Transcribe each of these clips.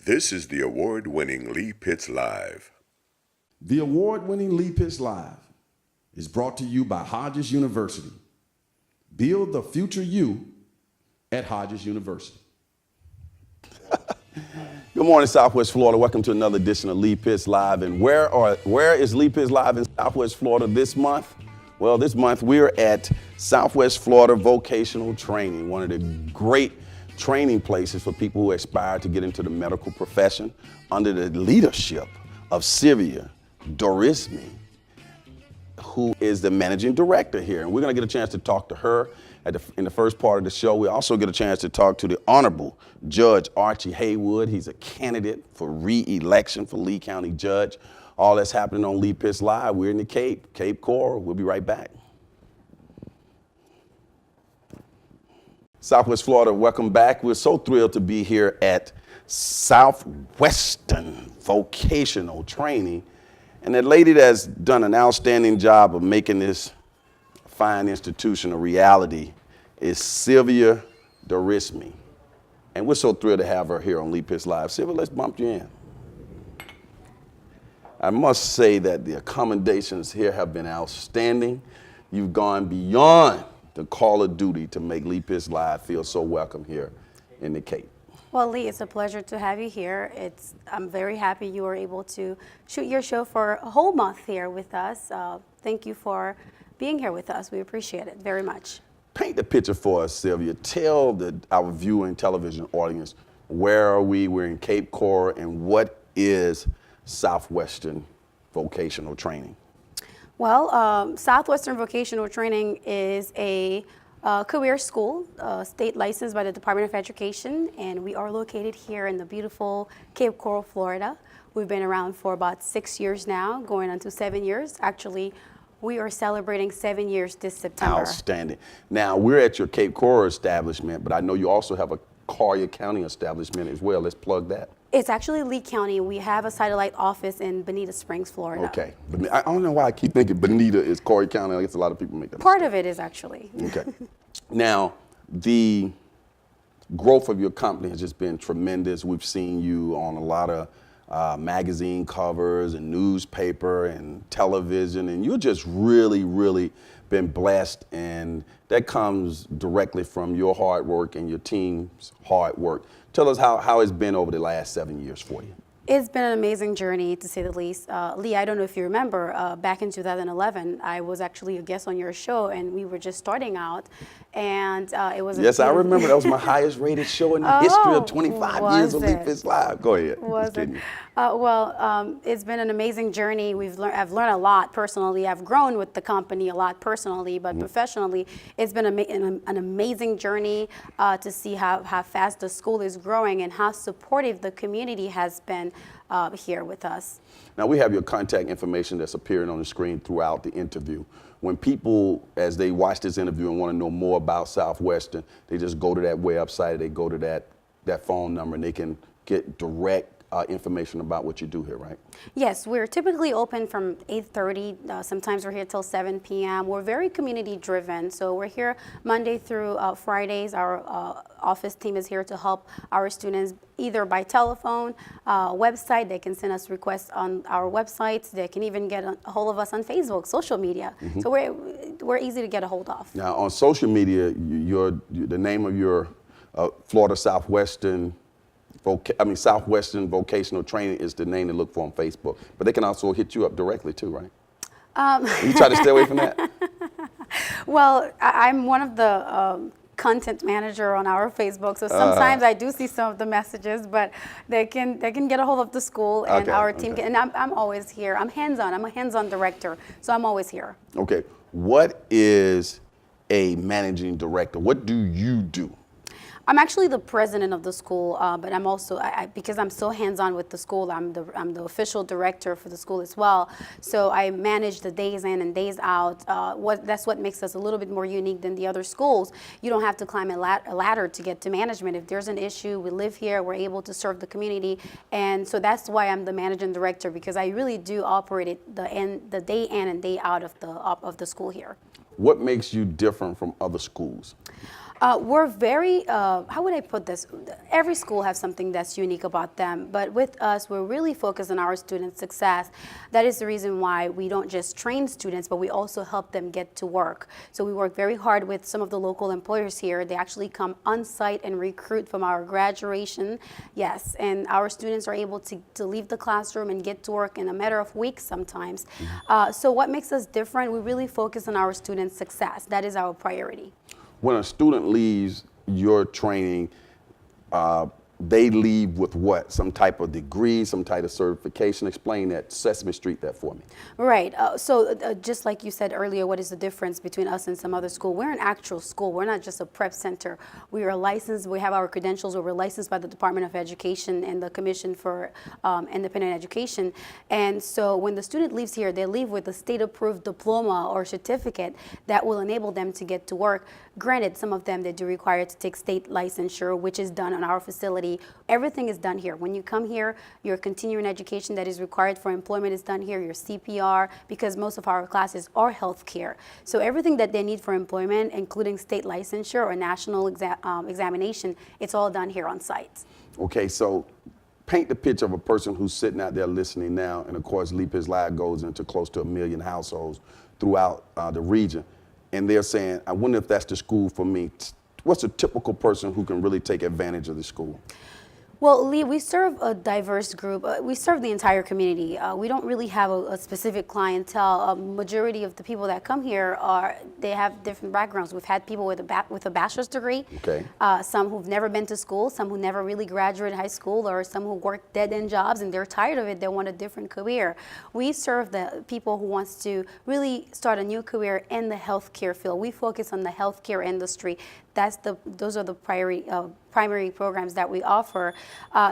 This is the award-winning Lee Pitts Live. The award-winning Lee Pitts Live is brought to you by Hodges University. Build the future you at Hodges University. Good morning, Southwest Florida. Welcome to another edition of Lee Pitts Live. And where is Lee Pitts Live in Southwest Florida this month? Well, this month we're at Southwest Florida Vocational Training, one of the great training places for people who aspire to get into the medical profession under the leadership of Sylvia, Dorisme, who is the managing director here. And we're going to get a chance to talk to her in the first part of the show. We also get a chance to talk to the Honorable Judge Archie Haywood. He's a candidate for re-election for Lee County Judge. All that's happening on Lee Pitts Live. We're in the Cape Coral. We'll be right back. Southwest Florida, welcome back. We're so thrilled to be here at Southwestern Vocational Training. And that lady that's done an outstanding job of making this fine institution a reality is Sylvia Dorisme. And we're so thrilled to have her here on Lee Pitts Live. Sylvia, let's bump you in. I must say that the accommodations here have been outstanding. You've gone beyond the call of duty to make Lee Pitts Live feel so welcome here in the Cape. Well, Lee, it's a pleasure to have you here. I'm very happy you were able to shoot your show for a whole month here with us. Thank you for being here with us. We appreciate it very much. Paint the picture for us, Sylvia. Tell our viewing television audience, where are we? We're in Cape Coral, and what is Southwestern Vocational Training? Well, Southwestern Vocational Training is a career school, state licensed by the Department of Education, and we are located here in the beautiful Cape Coral, Florida. We've been around for about 6 years now, going on to 7 years. Actually, we are celebrating 7 years this September. Outstanding. Now, we're at your Cape Coral establishment, but I know you also have a Collier County establishment as well. Let's plug that. It's actually Lee County. We have a satellite office in Bonita Springs, Florida. Okay. I don't know why I keep thinking Bonita is Collier County. I guess a lot of people make that Part mistake. of it is actually. Okay. Now, the growth of your company has just been tremendous. We've seen you on a lot of magazine covers and newspaper and television, and you're just really, really been blessed, and that comes directly from your hard work and your team's hard work. Tell us how it's been over the last 7 years for you. It's been an amazing journey, to say the least. Lee, I don't know if you remember, back in 2011, I was actually a guest on your show, and we were just starting out, and it was Yes, I remember. That was my highest rated show in the history of 25 years of Lee Pitts Live. Go ahead. Was it? Well, it's been an amazing journey. I've learned a lot personally. I've grown with the company a lot personally, but professionally, it's been an amazing journey to see how fast the school is growing and how supportive the community has been here with us. Now, we have your contact information that's appearing on the screen throughout the interview. When people, as they watch this interview and want to know more about Southwestern, they just go to that website, they go to that phone number, and they can get direct information about what you do here, right? Yes, we're typically open from 8:30. Sometimes we're here till 7 p.m. We're very community driven, so we're here Monday through Fridays. Our office team is here to help our students either by telephone, website. They can send us requests on our websites. They can even get a hold of us on Facebook, social media. So we're easy to get a hold of. Now, on social media, the name of your Florida Southwestern Southwestern Vocational Training is the name to look for on Facebook. But they can also hit you up directly too, right? You try to stay away from that? Well, I'm one of the content manager on our Facebook, so sometimes I do see some of the messages, but they can get a hold of the school and our team. And I'm always here. I'm hands-on. I'm a hands-on director, so I'm always here. Okay. What is a managing director? What do you do? I'm actually the president of the school, but I'm also, because I'm so hands-on with the school, I'm the official director for the school as well. So I manage the days in and days out. That's what makes us a little bit more unique than the other schools. You don't have to climb a ladder to get to management. If there's an issue, we live here, we're able to serve the community. And so that's why I'm the managing director, because I really do operate it the day in and day out of the school here. What makes you different from other schools? We're very, how would I put this? Every school has something that's unique about them, but with us, we're really focused on our students' success. That is the reason why we don't just train students, but we also help them get to work. So we work very hard with some of the local employers here. They actually come on site and recruit from our graduation. Yes, and our students are able to leave the classroom and get to work in a matter of weeks sometimes. So what makes us different? We really focus on our students' success. That is our priority. When a student leaves your training, they leave with what? Some type of degree, some type of certification? Explain that, Sesame Street that for me. Right. So just like you said earlier, what is the difference between us and some other school? We're an actual school. We're not just a prep center. We are licensed. We have our credentials. We're licensed by the Department of Education and the Commission for Independent Education. And so when the student leaves here, they leave with a state-approved diploma or certificate that will enable them to get to work. Granted, some of them, they do require to take state licensure, which is done on our facility. Everything is done here. When you come here, your continuing education that is required for employment is done here, your CPR, because most of our classes are healthcare. So everything that they need for employment, including state licensure or national examination, it's all done here on site. Okay, so paint the picture of a person who's sitting out there listening now, and of course, Leap His Live goes into close to 1 million households throughout the region. And they're saying, I wonder if that's the school for me. What's a typical person who can really take advantage of the school? Well, Lee, we serve a diverse group. We serve the entire community. We don't really have a specific clientele. A majority of the people that come here they have different backgrounds. We've had people with a bachelor's degree, okay. Some who've never been to school, some who never really graduated high school, or some who work dead-end jobs and they're tired of it. They want a different career. We serve the people who wants to really start a new career in the healthcare field. We focus on the healthcare industry. Those are the primary programs that we offer.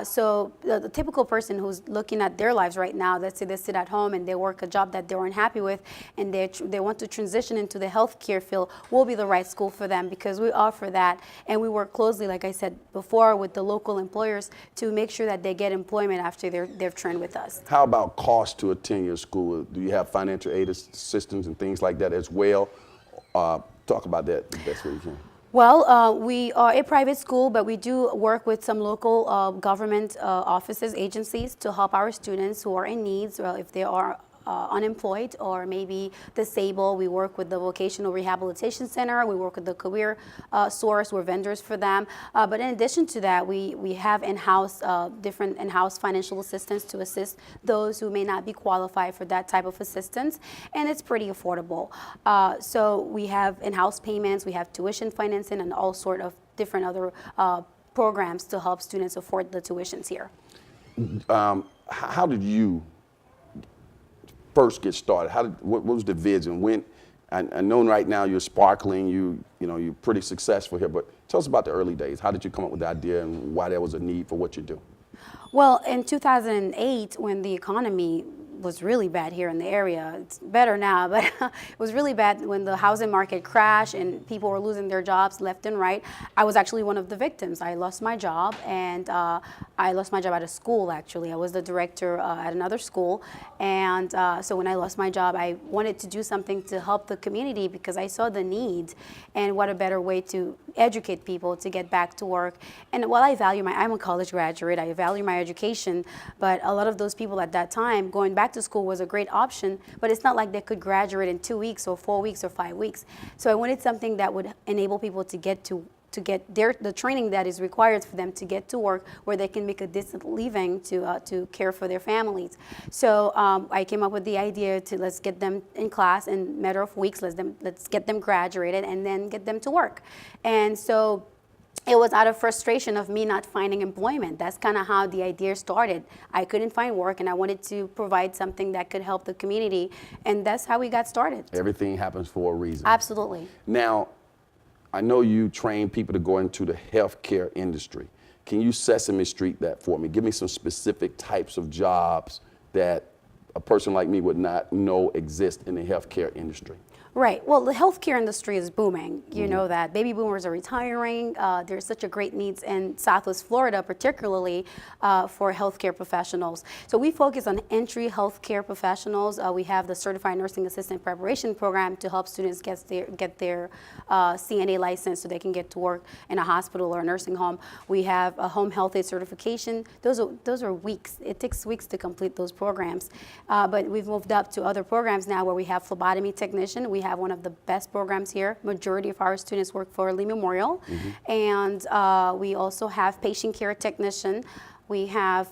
So the typical person who's looking at their lives right now, let's say they sit at home and they work a job that they weren't happy with, and they want to transition into the healthcare field, will be the right school for them, because we offer that, and we work closely, like I said before, with the local employers to make sure that they get employment after they've trained with us. How about cost to attend your school? Do you have financial aid assistance and things like that as well? Talk about that the best way you can. Well, we are a private school, but we do work with some local government offices, agencies, to help our students who are in needs, if they are unemployed or maybe disabled. We work with the Vocational Rehabilitation Center. We work with the Career Source. We're vendors for them. But in addition to that, we have in-house, different in-house financial assistance to assist those who may not be qualified for that type of assistance. And it's pretty affordable. So we have in-house payments. We have tuition financing and all sort of different other programs to help students afford the tuitions here. How did you first get started? What was the vision? I know right now you're sparkling, you're pretty successful here, but tell us about the early days. How did you come up with the idea and why there was a need for what you do? Well, in 2008, when the economy was really bad here in the area. It's better now, but it was really bad when the housing market crashed and people were losing their jobs left and right. I was actually one of the victims. I lost my job, and I lost my job at a school, actually. I was the director at another school, and so when I lost my job, I wanted to do something to help the community because I saw the need, and what a better way to educate people to get back to work. And while I'm a college graduate, I value my education, but a lot of those people at that time, going back to school was a great option, but it's not like they could graduate in 2 weeks or 4 weeks or 5 weeks. So I wanted something that would enable people to get the training that is required for them to get to work where they can make a decent living to care for their families. So I came up with the idea to let's get them in class in a matter of weeks, let's get them graduated and then get them to work. And so it was out of frustration of me not finding employment. That's kind of how the idea started. I couldn't find work and I wanted to provide something that could help the community, and that's how we got started. Everything happens for a reason. Absolutely. Now, I know you train people to go into the healthcare industry. Can you Sesame Street that for me? Give me some specific types of jobs that a person like me would not know exist in the healthcare industry. Right. Well, the healthcare industry is booming. You know that baby boomers are retiring. There's such a great needs in Southwest Florida, particularly for healthcare professionals. So we focus on entry healthcare professionals. We have the Certified Nursing Assistant Preparation Program to help students get their CNA license so they can get to work in a hospital or a nursing home. We have a home health aide certification. Those are weeks. It takes weeks to complete those programs. But we've moved up to other programs now where we have phlebotomy technician. We have one of the best programs here. Majority of our students work for Lee Memorial. And we also have patient care technician. We have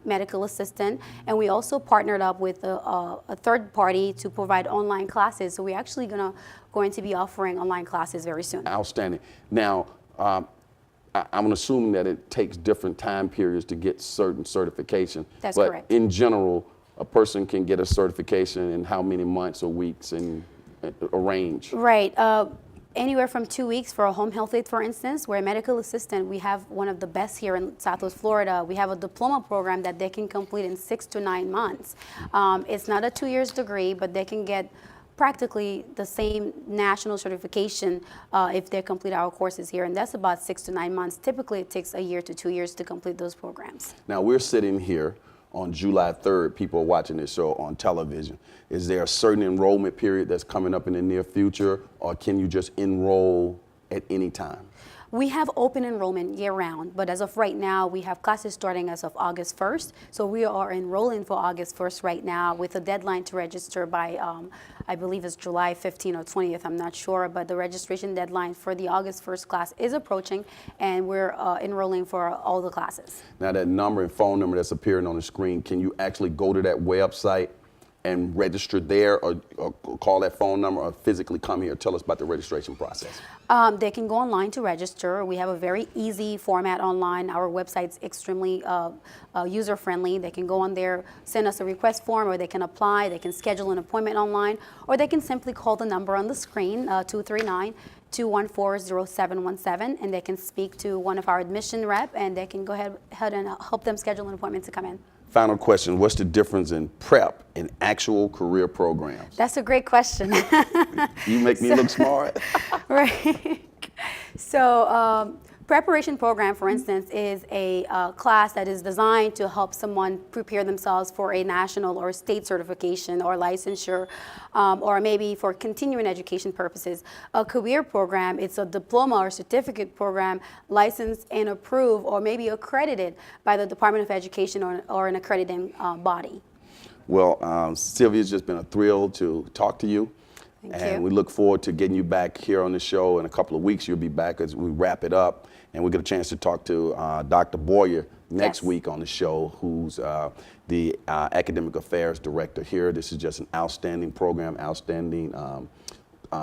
medical assistant, and we also partnered up with a third party to provide online classes. So we're actually going to be offering online classes very soon. Outstanding. Now, I'm assuming that it takes different time periods to get certain certification. That's but correct. In general, a person can get a certification in how many months or weeks and a range? Right. Anywhere from 2 weeks for a home health aide, for instance. We're a medical assistant. We have one of the best here in Southwest Florida. We have a diploma program that they can complete in 6 to 9 months. It's not a 2 years degree, but they can get practically the same national certification if they complete our courses here, and that's about 6 to 9 months. Typically, it takes a year to 2 years to complete those programs. Now, we're sitting here on July 3rd. People are watching this show on television. Is there a certain enrollment period that's coming up in the near future, or can you just enroll at any time? We have open enrollment year-round, but as of right now, we have classes starting as of August 1st. So we are enrolling for August 1st right now with a deadline to register by, I believe it's July 15th or 20th, I'm not sure, but the registration deadline for the August 1st class is approaching, and we're enrolling for all the classes. Now, that number and phone number that's appearing on the screen, can you actually go to that website and register there, or call that phone number, or physically come here? Tell us about the registration process. They can go online to register. We have a very easy format online. Our website's extremely user-friendly. They can go on there, send us a request form, or they can apply. They can schedule an appointment online, or they can simply call the number on the screen, 239-214-0717, and they can speak to one of our admission rep, and they can go ahead and help them schedule an appointment to come in. Final question, what's the difference in prep and actual career programs? That's a great question. You make me look smart. Right. So preparation program, for instance, is a class that is designed to help someone prepare themselves for a national or state certification or licensure, or maybe for continuing education purposes. A career program, it's a diploma or certificate program licensed and approved or maybe accredited by the Department of Education or an accrediting body. Well, Sylvia, it's just been a thrill to talk to you. And we look forward to getting you back here on the show in a couple of weeks. You'll be back as we wrap it up, and we'll get a chance to talk to Dr. Boyer next week on the show, who's the Academic Affairs Director here. This is just an outstanding program, outstanding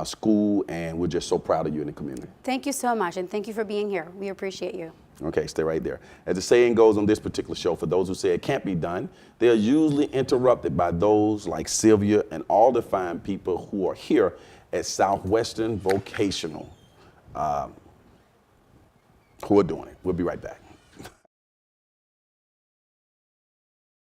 school, and we're just so proud of you in the community. Thank you so much, and thank you for being here. We appreciate you. Okay, stay right there. As the saying goes on this particular show, for those who say it can't be done, they are usually interrupted by those like Sylvia and all the fine people who are here at Southwestern Vocational who are doing it. We'll be right back.